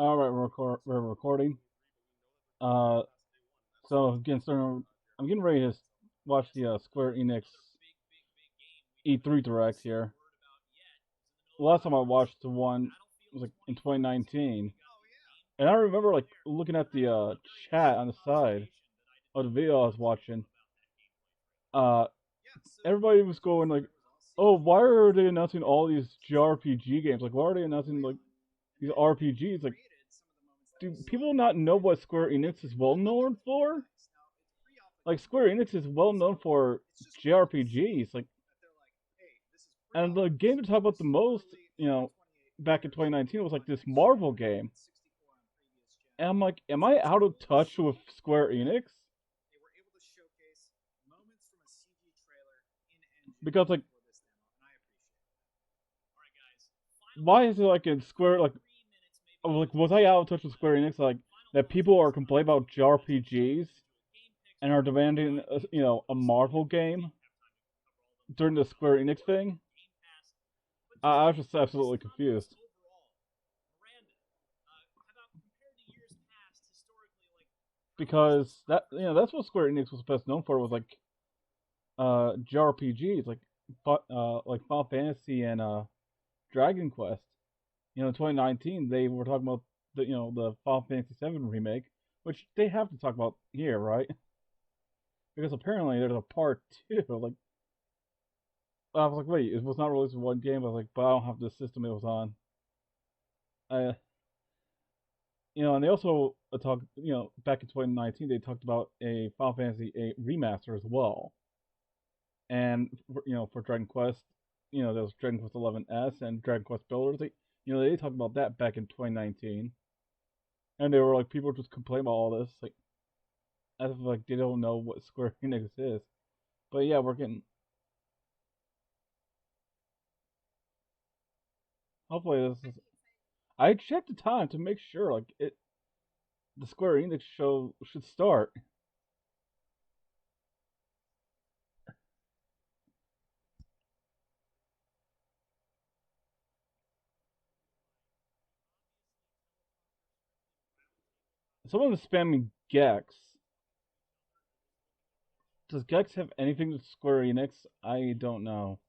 All right, we're recording. Uh, so again, I'm getting ready to watch the Square Enix E3 Direct here. The last time I watched the one was like in 2019, and I remember like looking at the chat on the side of the video I was watching. Uh, Everybody was going like, "Oh, why are they announcing all these JRPG games? Like, why are they announcing like these RPGs? Like, do people not know what Square Enix is well known for? Like Square Enix is well known for JRPGs, like, and the game to talk about the most, you know, back in 2019 was like this Marvel game, and I'm like, am I out of touch with Square Enix? Because like, why is it like in Square like was I out of touch with Square Enix like that people are complaining about JRPGs and are demanding a Marvel game during the Square Enix thing? I was just absolutely confused. Because that's what Square Enix was best known for was like JRPGs like Final Fantasy and Dragon Quest. In 2019 they were talking about the Final Fantasy 7 remake, which they have to talk about here, right? Because apparently there's a part two. Like I was like, wait, it was not released in one game. I was like, but I don't have the system it was on. Uh, and they also talked. Back in 2019 they talked about a Final Fantasy 8 remaster as well. And for Dragon Quest, there was Dragon Quest 11S and Dragon Quest Builders. They talked about that back in 2019, and they were like, people just complain about all this, like as if like they don't know what Square Enix is. But yeah, we're getting. Hopefully, this is. I checked the time to make sure, like the Square Enix show should start. Someone is spamming Gex. Does Gex have anything to Square Enix? I don't know.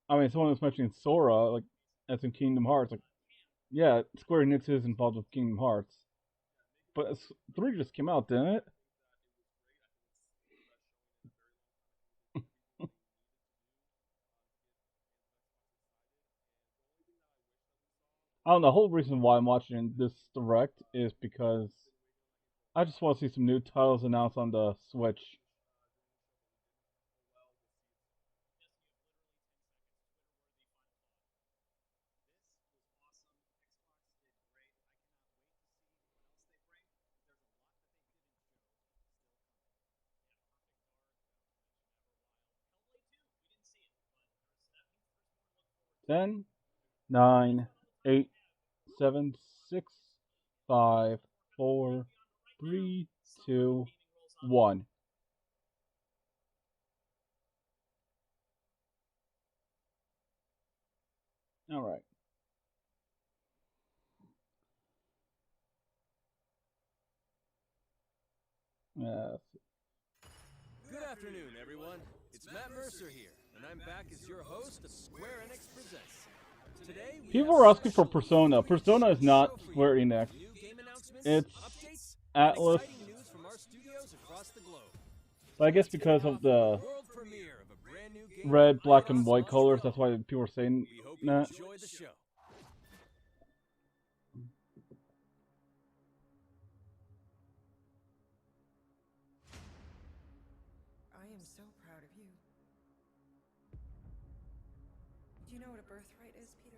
I mean, someone was mentioning Sora, like as in Kingdom Hearts. Like, yeah, Square Enix is involved with Kingdom Hearts, but 3 just came out, didn't it? I don't know. The whole reason why I'm watching this direct is because I just want to see some new titles announced on the Switch. Ten, nine, 8, 7, 6, 5, 4, 3, 2, 1. All right. Uh, Good afternoon, everyone. It's Matt Mercer here, and I'm back as your host of Square Enix Presents. Today we have People are asking for special Persona. Persona is not show for Square you. Enix. New game announcements, It's updates, and Atlas. exciting news from our studios across the globe. But I Let's guess kick it because of off with the the world premiere of a brand new game red, from black, and white Eidos colors, that's Montreal. why people are saying We hope you that. enjoy the show. I am so proud of you. Do you know what a birthright is, Peter?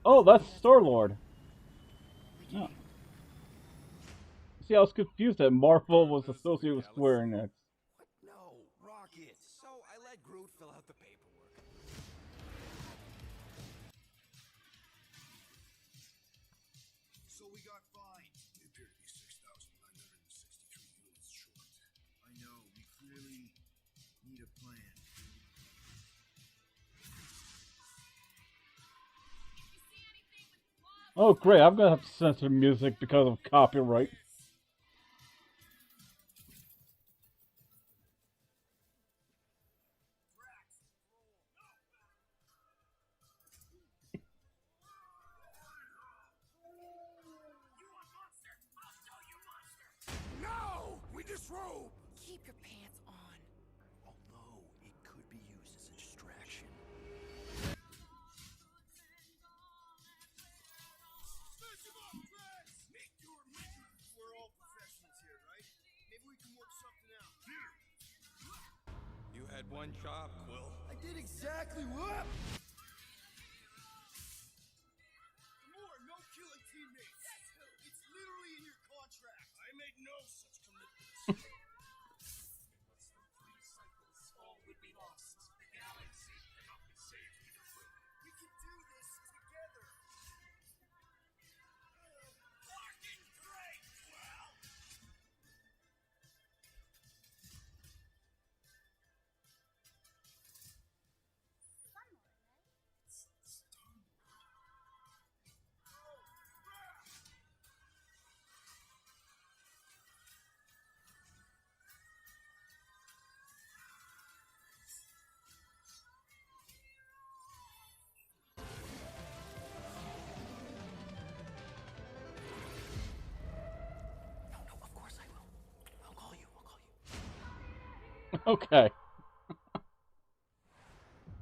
Oh, that's Star Lord. We Oh. came. See, I was confused that Marvel was How's the associated with Dallas? Square Enix. What? No, Rocket. So I let Groot fill out the paperwork. So we got fined. We appear to be 6,963 units short. I know, we clearly need a plan. Oh, great! I'm gonna have to censor music because of copyright. No! We disrobe! Keep your pants on. Although it could be used as a distraction. Meet your maker. We're all professionals here, right? Maybe we can work something out. Here! You had one job, Quill. I did exactly what? More no killing teammates. It's literally in your contract. I made no such commitments. All would be lost. The galaxy cannot be saved. We can do this together. Fucking great! Well. No, of course I will. I'll call you. Okay.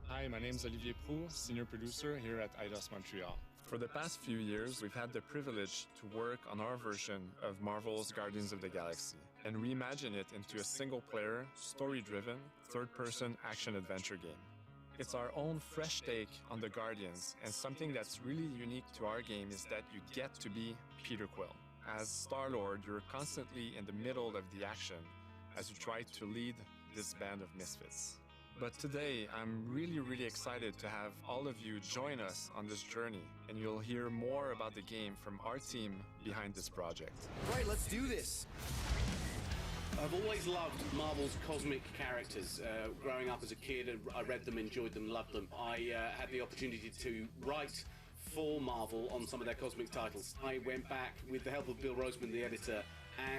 Hi, my name is Olivier Proux, senior producer here at Eidos Montreal. For the past few years, we've had the privilege to work on our version of Marvel's Guardians of the Galaxy and reimagine it into a single-player, story-driven, third-person action-adventure game. It's our own fresh take on the Guardians, and something that's really unique to our game is that you get to be Peter Quill. As Star-Lord, you're constantly in the middle of the action as you try to lead this band of misfits. But today, I'm really excited to have all of you join us on this journey, and you'll hear more about the game from our team behind this project. Right, let's do this. I've always loved Marvel's cosmic characters. Growing up as a kid, I read them, enjoyed them, loved them. I had the opportunity to write for Marvel on some of their cosmic titles. I went back with the help of Bill Roseman, the editor,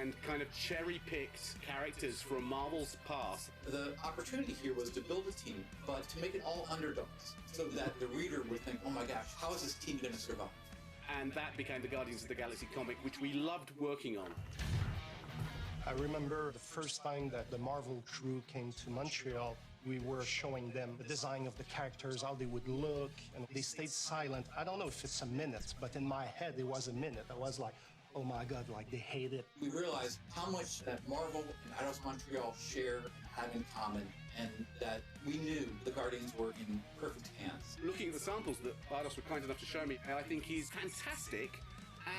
and kind of cherry-picked characters from Marvel's past. The opportunity here was to build a team, but to make it all underdogs, so that the reader would think, oh my gosh, how is this team going to survive? And that became the Guardians of the Galaxy comic, which we loved working on. I remember the first time that the Marvel crew came to Montreal, we were showing them the design of the characters, how they would look, and they stayed silent. I don't know if it's a minute, but in my head it was a minute. I was like, oh my God, like they hate it. We realized how much that Marvel and Eidos Montreal share and have in common, and that we knew the Guardians were in perfect hands. Looking at the samples that Eidos were kind enough to show me, I think he's fantastic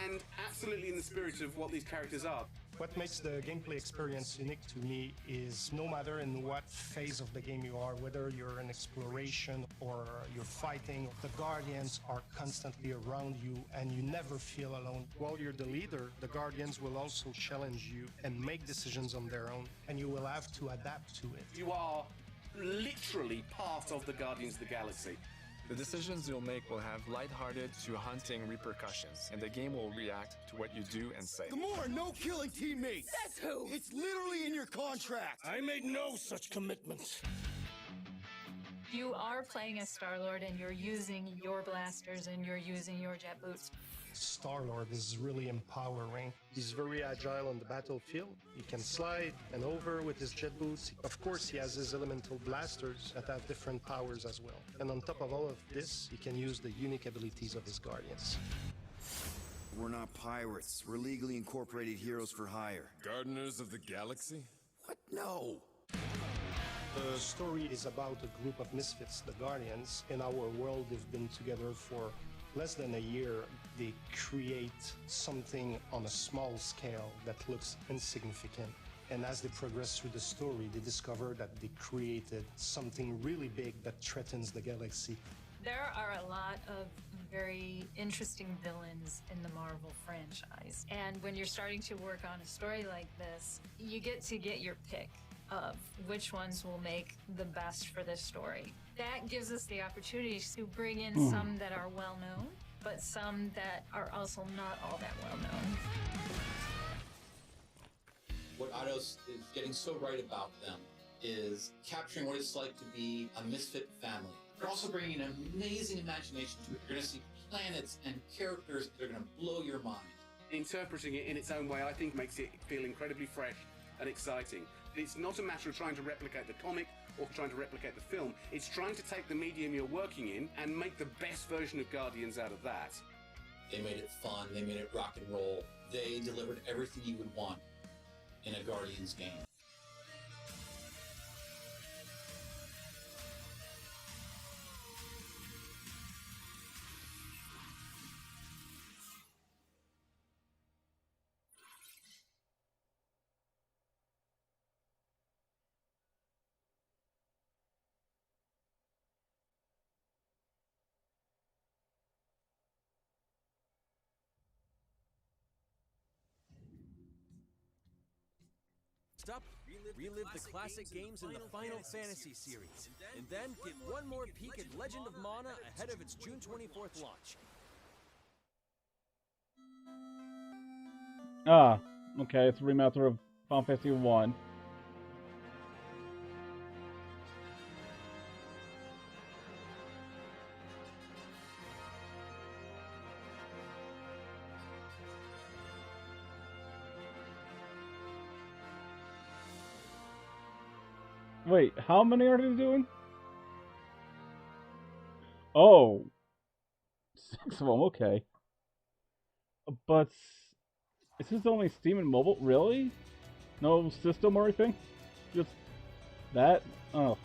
and absolutely in the spirit of what these characters are. What makes the gameplay experience unique to me is no matter in what phase of the game you are, whether you're in exploration or you're fighting, the Guardians are constantly around you and you never feel alone. While you're the leader, the Guardians will also challenge you and make decisions on their own, and you will have to adapt to it. You are literally part of the Guardians of the Galaxy. The decisions you'll make will have lighthearted to haunting repercussions, and the game will react to what you do and say. Gamora, no killing teammates! Says who? It's literally in your contract! I made no such commitments. You are playing as Star-Lord and you're using your blasters and you're using your jet boots. Star-Lord is really empowering. He's very agile on the battlefield. He can slide and over with his jet boots. Of course, he has his elemental blasters that have different powers as well. And on top of all of this, he can use the unique abilities of his Guardians. We're not pirates. We're legally incorporated heroes for hire. Gardeners of the Galaxy? What? No. The story is about a group of misfits, the Guardians. In our world, they've been together for less than a year. They create something on a small scale that looks insignificant. And as they progress through the story, they discover that they created something really big that threatens the galaxy. There are a lot of very interesting villains in the Marvel franchise. And when you're starting to work on a story like this, you get to get your pick of which ones will make the best for this story. That gives us the opportunity to bring in some that are well known but some that are also not all that well known. What Eidos is getting so right about them is capturing what it's like to be a misfit family. They're also bringing an amazing imagination to it. You're going to see planets and characters that are going to blow your mind. Interpreting it in its own way, I think, makes it feel incredibly fresh and exciting. It's not a matter of trying to replicate the comic or trying to replicate the film. It's trying to take the medium you're working in and make the best version of Guardians out of that. They made it fun. They made it rock and roll. They delivered everything you would want in a Guardians game. Up, relive the classic games in the Final Fantasy series, and then get one more peek at Legend of Mana ahead of its June 24th launch. Ah, okay, it's a remaster of Final Fantasy 1. Wait, how many are they doing? Oh, 6 of them, okay. But is this only Steam and mobile? Really? No system or anything? Just that? Oh.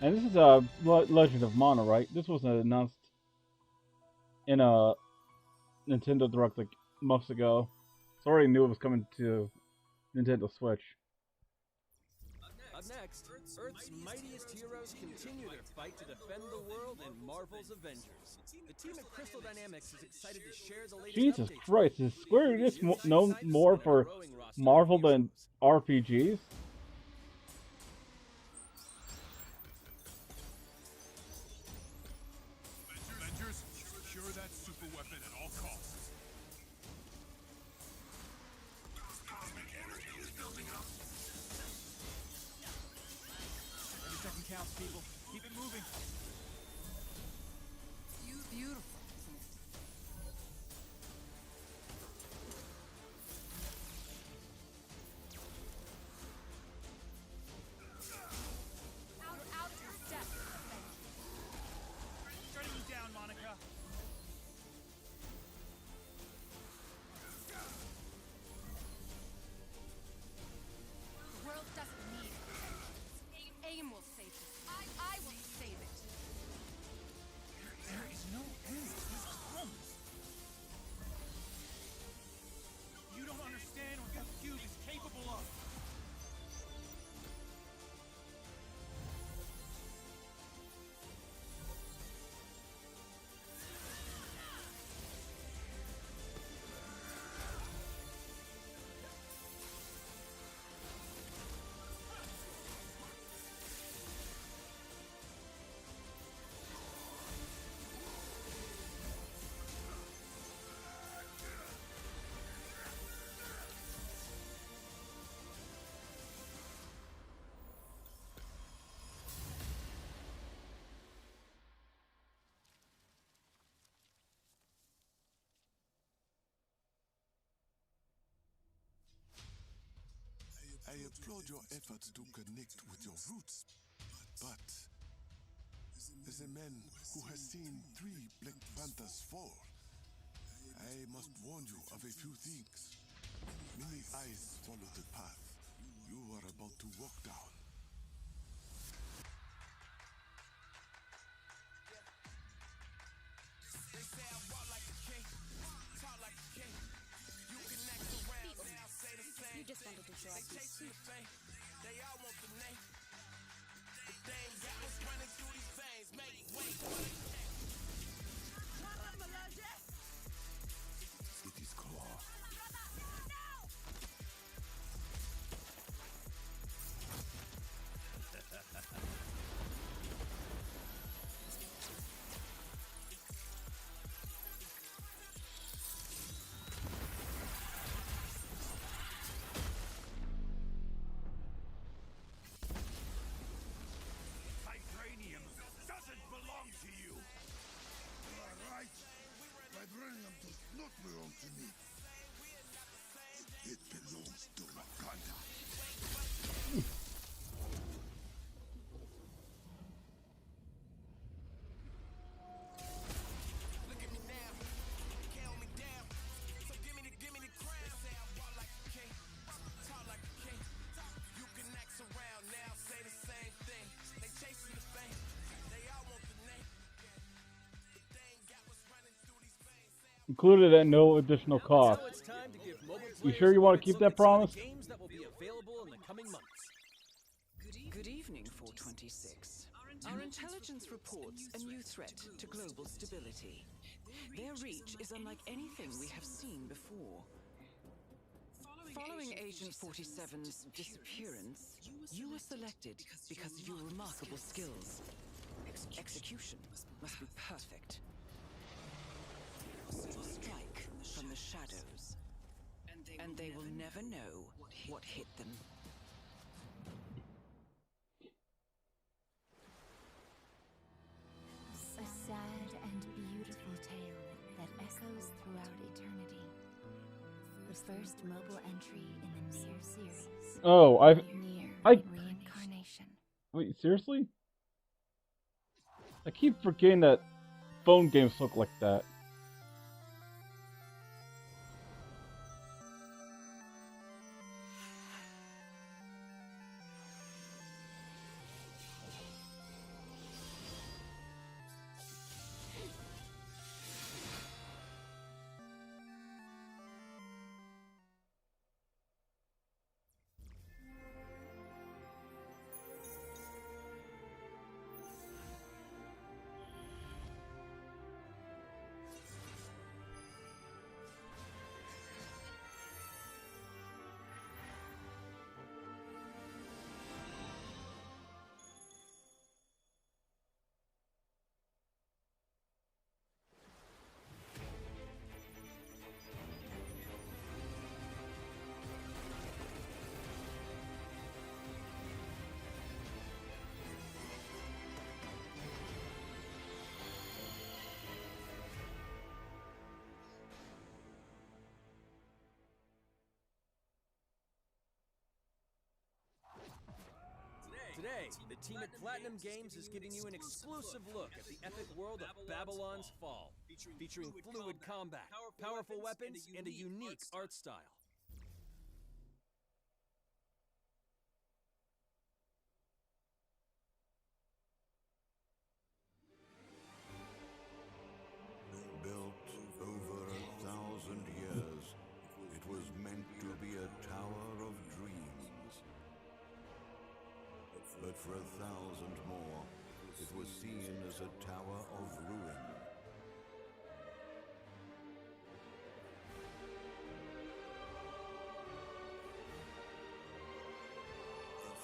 And this is Legend of Mana, right? This was announced in a Nintendo Direct like months ago. So I already knew it was coming to Nintendo Switch. Up next, Earth's mightiest heroes continue their fight to defend the world in Marvel's Avengers. The team at Crystal Dynamics is excited to share the latest Jesus updates. Christ, is Square Enix known more for Marvel than RPGs? Avengers, secure that super weapon at all costs. Cosmic energy is building up. Every second counts, people. Keep it moving. Beautiful. Out of your depth. Shutting you down, Monica. The world doesn't need it. AIM will save it. I will save it. There is no end to these clones. You don't understand what that cube is capable of. I applaud your efforts to connect with your roots, but as a man who has seen 3 Black Panthers fall, I must warn you of a few things. Many eyes follow the path you are about to walk down. You just wanted to show off your suit. included at no additional cost. Now it's time to give mobile You players sure you a want to quick keep look that at some of promise? the games that will be available in the coming months. Good evening, 426. Our intelligence reports a new threat to global stability. Their reach is unlike anything we have seen before. Following Agent 47's disappearance, you were selected because of your remarkable skills. Execution must be perfect. You will strike from the shadows, and they will never know what hit them. A sad and beautiful tale that echoes throughout eternity. The first mobile entry in the Nier series. Oh, Nier Reincarnation. Wait, seriously? I keep forgetting that phone games look like that. Today, the team at Platinum Games is giving you an exclusive look at the epic world of Babylon's Fall, featuring fluid combat, powerful weapons, and a unique art style. Built over 1,000 years, it was meant to be a tower of dreams. But for 1,000 more, it was seen as a tower of ruin.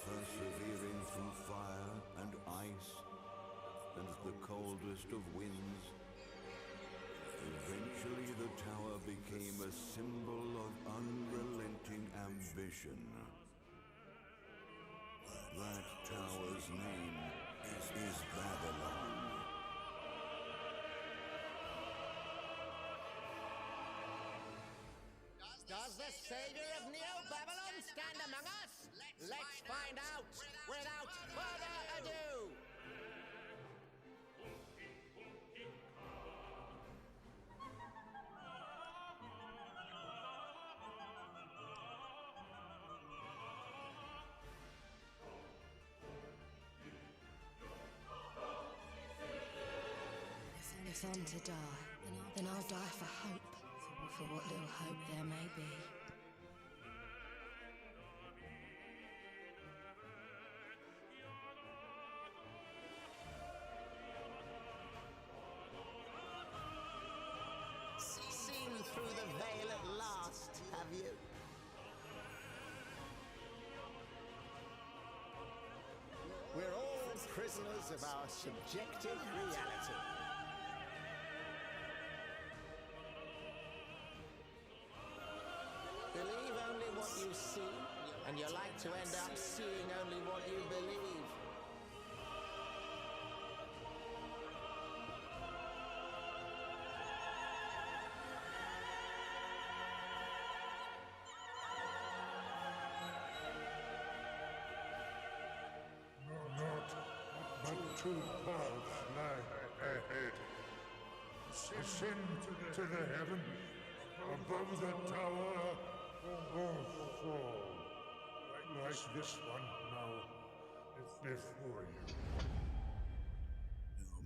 Persevering through fire and ice and the coldest of winds, eventually the tower became a symbol of unrelenting ambition. That tower's name is Babylon. Does the savior of Neo-Babylon stand among us? Let's find out without further ado! If I'm to die, then I'll die for hope, for what little hope there may be. Seen through the veil at last, have you? We're all prisoners of our subjective reality. Believe only what you see, and you're like to end up seeing only what you believe. But two paths lie ahead. Ascend to the heaven, above the tower, or fall. Like this one now before you.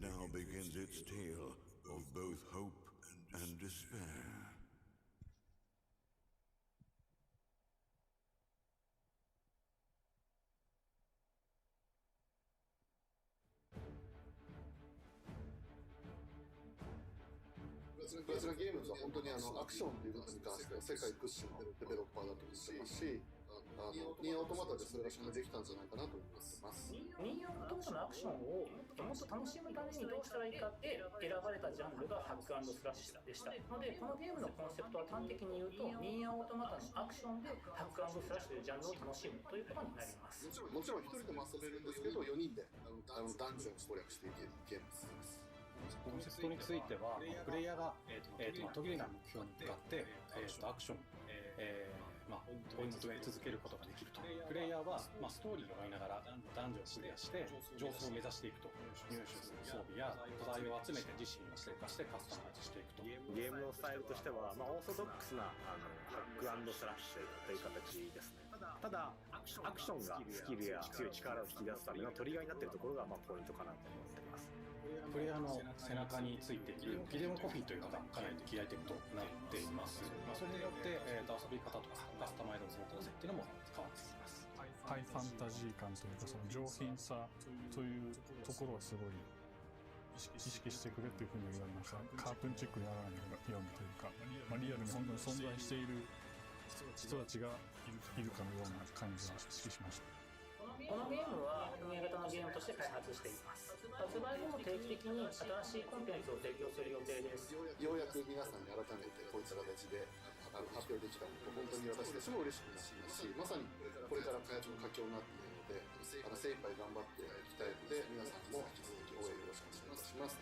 Now begins its tale of both hope and despair.プラチナゲームズは本当にアクションということに関しては世界屈指のデベロッパーだと思ってますし、ニーアオートマタでそれが証明できたんじゃないかなと思ってます。ニーアオートマタのアクションをもっと楽しむためにどうしたらいいかって選ばれたジャンルがハック&スラッシュでしたので、このゲームのコンセプトは端的に言うとニーアオートマタのアクションでハック&スラッシュというジャンルを楽しむということになります。もちろん1人でも遊べるんですけど、4人でダンジョンを攻略していけるゲームです。コンセプトについては、プレイヤーが、途切れない目標に向かって、アクション、追い求め続けることができると。プレイヤーは、ストーリーを追いながらダンジョンをクリアして上層を目指していくと。入手する装備や素材を集めて自身を強化してカスタマイズしていくと。ゲームのスタイルとしては、オーソドックスなハック&スラッシュという形ですね。ただアクションがスキルや強い力を引き出すためのトリガーになっているところがポイントかなと思っています。プレイヤーの背中についているビデオコピーというのがかなりキーアイテムとなっています。それによって、遊び方とかカスタマイズの方向性っていうのも変わってきます。ハイファンタジー感というか、その上品さというところをすごい意識してくれっていうふうに言われました。カートゥーンチックにならないようにというか、リアルに本当に存在している人たちがいるかのような感じが意識しました。このゲームは運営型のゲームとして開発しています。発売後も定期的に新しいコンテンツを提供する予定です。ようやく皆さんに改めてこういった形で発表できたこと本当に私たちも嬉しくなっていますし、まさにこれから開発の佳境になっているので、精一杯頑張っていきたいので、皆さんも引き続き応援よろしくお願いいたします。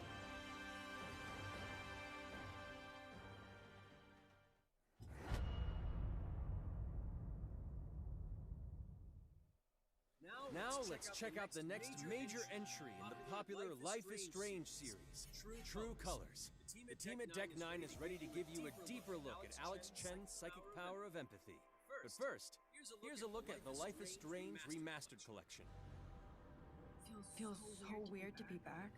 Now let's check out the next major entry in the popular Life is Strange series, True Colors. The team at Deck 9 is ready to give you a deeper look at Alex Chen's psychic power of empathy. But first, here's a look at the Life is Strange Remastered Collection. Feels so weird to be back.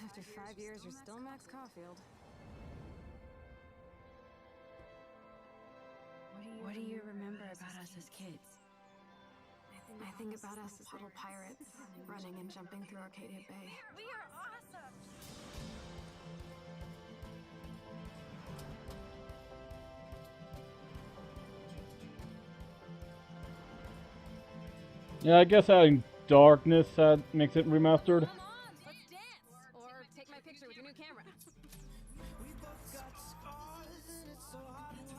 After 5 years, you're still Max Caulfield. What do you remember about us as kids? I think about us as little pirates, running and jumping through Arcadia Bay. We are awesome! Yeah, I guess adding darkness makes it remastered. Come on, let's dance! Or take my picture with your new camera.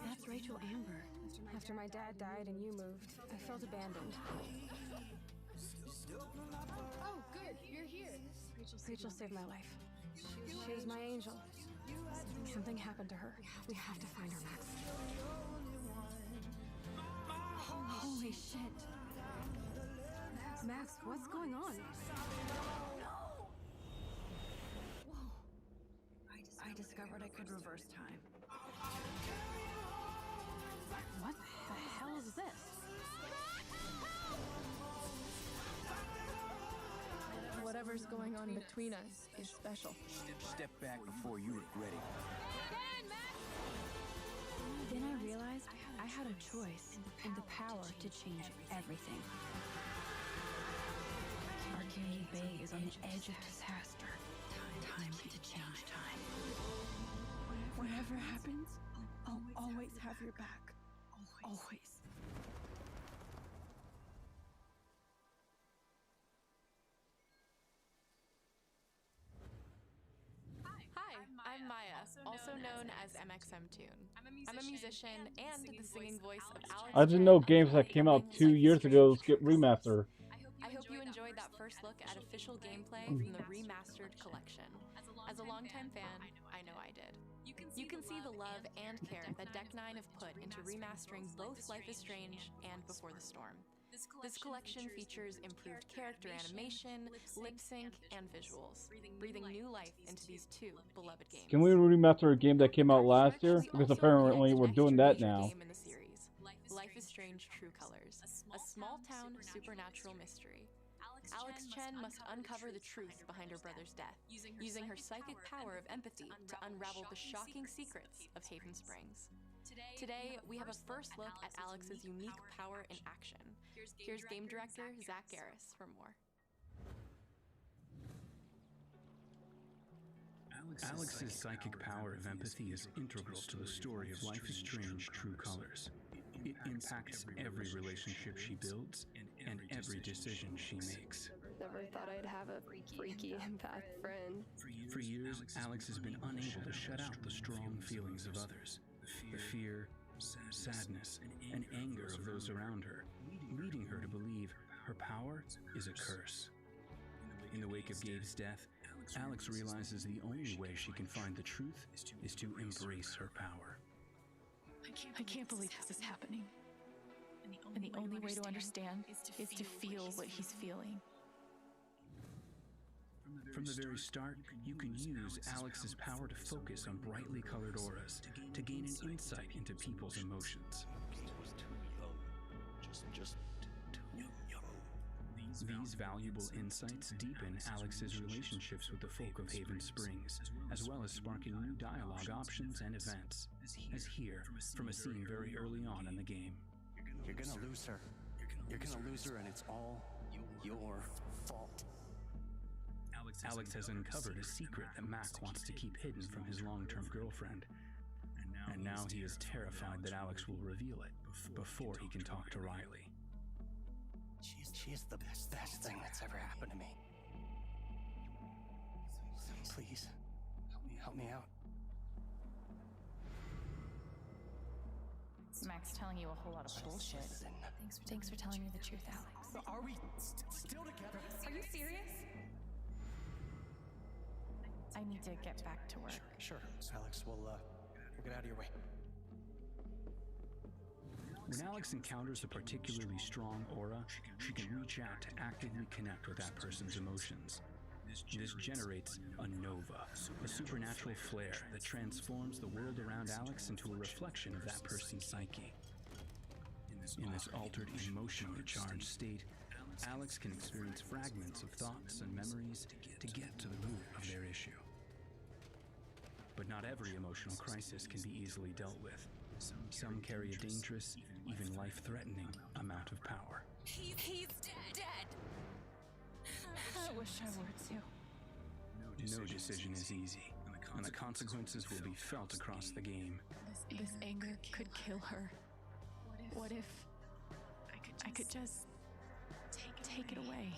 That's Rachel Amber. After my dad died and you moved, I felt abandoned. Oh, good, you're here. Rachel saved my life. She was my angel. Something happened to her. We have to find her, Max. Holy shit. Max, what's going on? I discovered I could reverse time. What the hell is this? Whatever's going on between us is special. Step back before you regret it. Then I realized I had a choice and the power to change everything. Arcadia Bay is on the edge of disaster. Time to change time. Whatever happens, I'll always have your back. Always. I'm Maya, also known as MXM Tune. I'm a musician and the singing voice of Alex. I didn't know games that came out 2 years ago get remastered. I hope you enjoyed that first look at official gameplay from the remastered collection. As a longtime fan, I know I did. You can see the love and care that Deck 9 have put into remastering both Life is Strange and Before the Storm. This collection features improved character animation, lip sync, and visuals, breathing new life into these two beloved games. Can we remaster a game that came out last year? Because apparently we're doing that now. Game in the series, Life is Strange True Colors, a small town supernatural mystery. Alex Chen must uncover the truth behind her brother's death, using her psychic power of empathy to unravel the shocking secrets of Haven Springs. Today, we have a first look at Alex's unique power in action. Here's game director Zach Garris for more. Alex's psychic power of empathy is integral to the story of Life is Strange: True Colors. It impacts every relationship she builds and every decision she makes. Never thought I'd have a freaky empath friend. For years, Alex has been unable to shut out the strong feelings of others. The fear, sadness, and anger of those around her, leading her to believe her power is a curse. In the wake of Gabe's death, Alex realizes the only way she can find the truth is to embrace her power. I can't believe this is happening. And the only way to understand is to feel what he's feeling. From the very start, you can use Alex's power to focus on brightly colored auras to gain an insight into people's emotions. These valuable insights deepen Alex's relationships with the folk of Haven Springs, as well as sparking new dialogue options and events, as here from a scene very early on in the game. You're gonna lose her. You're gonna lose her, and it's all your fault. Alex has uncovered a secret that Mac wants to keep hidden from his long-term girlfriend, and now he is terrified that Alex will reveal it before he can talk to Riley. She's the best thing that's ever happened to me. Please, help me out. Mac's telling you a whole lot of bullshit. Thanks for telling me the truth, Alex. Are we still together? Are you serious? I need to get back to work. Sure. Alex, we'll get out of your way. When Alex encounters a particularly strong aura, she can reach out to actively connect with that person's emotions. This generates a nova, a supernatural flare that transforms the world around Alex into a reflection of that person's psyche. In this altered, emotionally charged state, Alex can experience fragments of thoughts and memories to get to the root of their issue. But not every emotional crisis can be easily dealt with. Some carry a dangerous, even life-threatening amount of power. He's dead. I wish I were too. No decision is easy, and the consequences will be felt across the game. This anger could kill her. What if I could just take it away?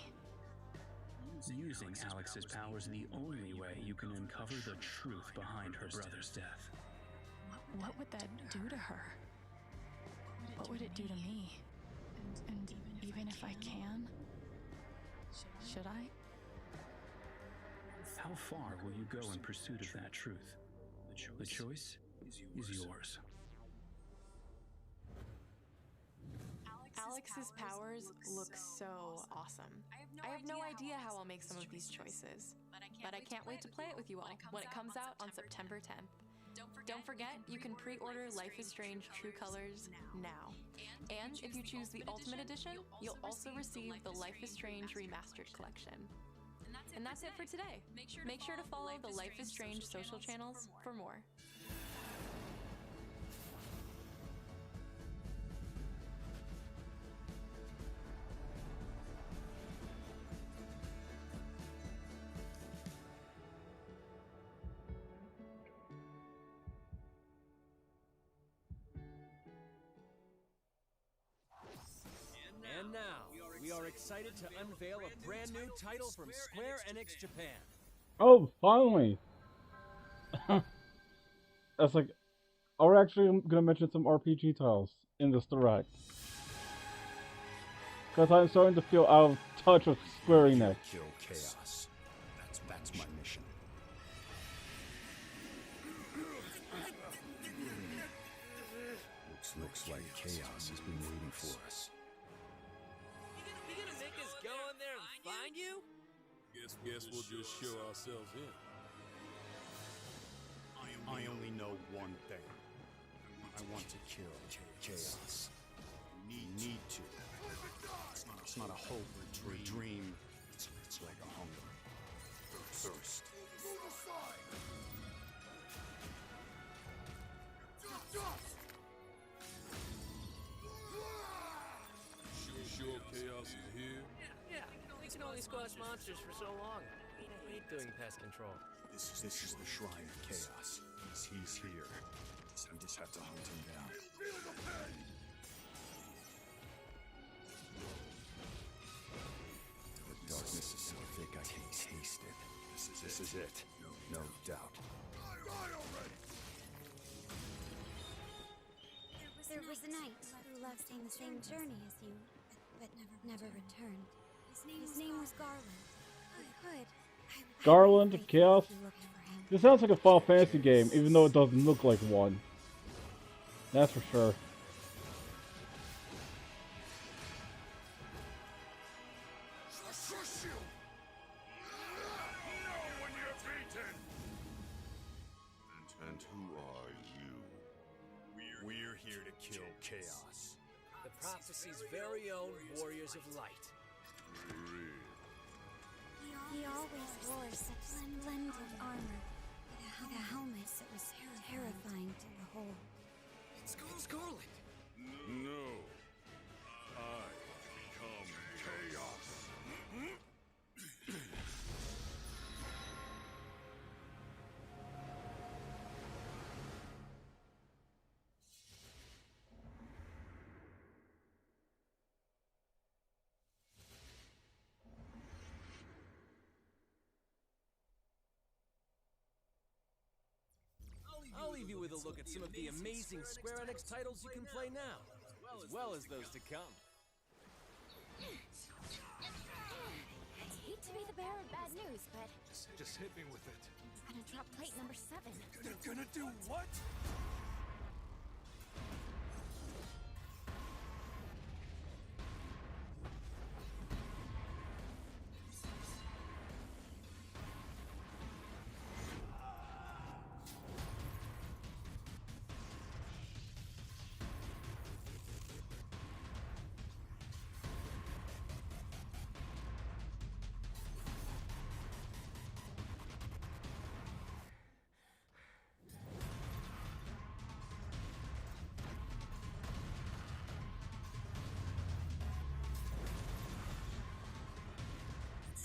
Using Alex's power is the only way you can uncover the truth behind her brother's death. What would that do to her? What would it do to me? And even if I can, should I? How far will you go in pursuit of that truth? The choice is yours. Alex's powers look so awesome. I have no idea how I'll make some of these choices, but I can't wait to play it with you all when it comes out on September 10th. Don't forget, you can pre-order Life is Strange: True Colors now. And if you choose the Ultimate Edition, you'll also receive the Life is Strange Remastered Collection. And that's it for today. Make sure to follow the Life is Strange social channels for more. And now, we are excited to unveil a brand new title from Square Enix Japan. Oh, finally! That's like, we're actually gonna mention some RPG titles in this direct. Because I'm starting to feel out of touch with Square Enix. Kill chaos. That's my mission. Looks like chaos has been waiting for us. You gonna make us go in there and find you? Guess we'll just show ourselves in. I only know one thing. I want to kill chaos. Need to. It's not a hope or a dream. squash monsters for so long. I hate doing pest control. This is the Shrine of Chaos. He's here. We just have to hunt him down. The darkness is so thick I can taste it. This is it. No doubt. There was a knight who left on the same journey as you, but never returned. His name was Garland. Garland of Chaos? This sounds like a Final Fantasy game, even though it doesn't look like one. That's for sure. And who are you? We're here to kill Chaos. The prophecy's very own Warriors of Light. He always wore such splendid armor, with a helmet that was terrifying to behold. It's Garland! No. I become Chaos. I'll leave you with a look at some of the amazing Square Enix titles you can play now, as well as those to come. I hate to be the bearer of bad news, but Just hit me with it. I'm gonna drop plate number 7. You're gonna do what?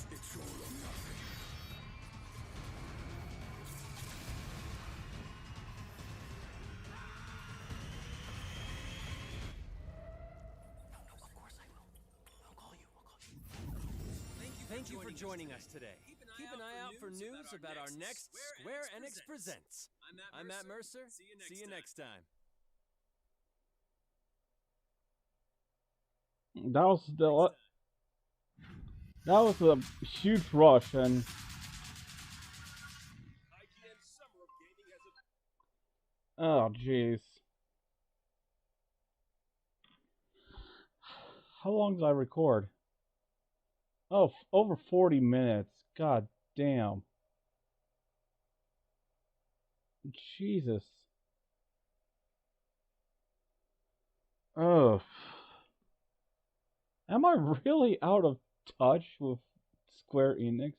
It's all or nothing. Thank you for joining us today. Keep an eye out for news about our next Square Enix Presents. I'm Matt Mercer. See you next time. That was a huge rush, and oh jeez, how long did I record? Oh, over 40 minutes. God damn. Jesus. Oh. Am I really out of touch with Square Enix?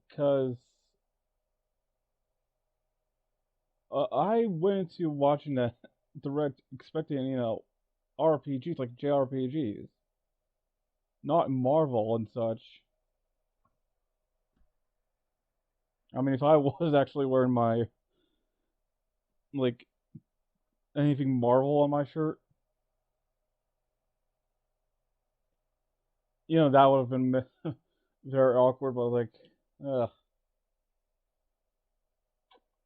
Because I went into watching that direct expecting, RPGs like JRPGs. Not Marvel and such. I mean, if I was actually wearing my, like, anything Marvel on my shirt, that would have been very awkward, but like, ugh.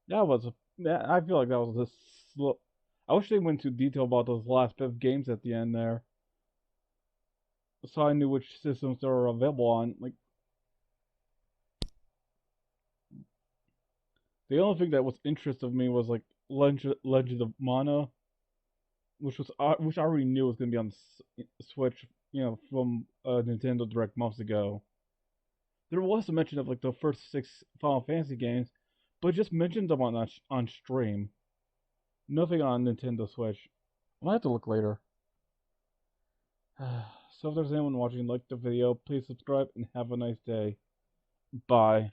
I feel like that was a slow. I wish they went into detail about those last bit of games at the end there. So I knew which systems they were available on. Like, the only thing that was interest of me was like Legend of Mana, which I already knew was gonna be on Switch, from Nintendo Direct months ago. There was a mention of like the first 6 Final Fantasy games, but just mentioned them on stream. Nothing on Nintendo Switch. I might have to look later. So if there's anyone watching, like the video, please subscribe and have a nice day. Bye.